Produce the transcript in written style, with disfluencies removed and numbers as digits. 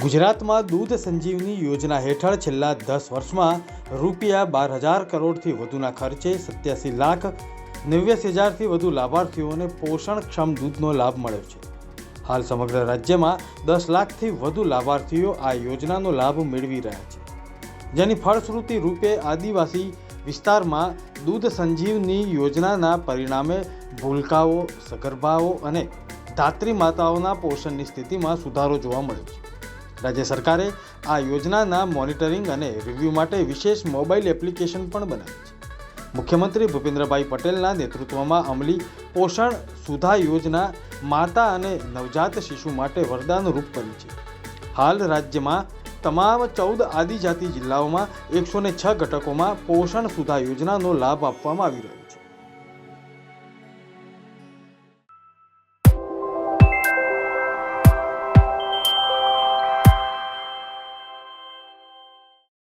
ગુજરાતમાં દૂધ સંજીવની યોજના હેઠળ છેલ્લા 10 વર્ષમાં રૂપિયા 12,000 કરોડથી વધુના ખર્ચે 87,89,000થી વધુ લાભાર્થીઓને પોષણક્ષમ દૂધનો લાભ મળ્યો છે। હાલ સમગ્ર રાજ્યમાં 10 લાખથી વધુ લાભાર્થીઓ આ યોજનાનો લાભ મેળવી રહ્યા છે, જેની ફળશ્રુતિ રૂપે આદિવાસી વિસ્તારમાં દૂધ સંજીવની યોજનાના પરિણામે ભૂલકાઓ, સગર્ભાઓ અને ધાત્રી માતાઓના પોષણની સ્થિતિમાં સુધારો જોવા મળ્યો છે। રાજ્ય સરકારે આ યોજનાના મોનિટરિંગ અને રિવ્યૂ માટે વિશેષ મોબાઈલ એપ્લિકેશન પણ બનાવી છે। મુખ્યમંત્રી ભૂપેન્દ્રભાઈ પટેલના નેતૃત્વમાં અમલી પોષણ સુધા યોજના માતા અને નવજાત શિશુ માટે વરદાનરૂપ બની છે। હાલ રાજ્યમાં તમામ 14 આદિજાતિ જિલ્લાઓમાં 106 ઘટકોમાં પોષણ સુધા યોજનાનો લાભ આપવામાં આવી રહ્યો છે।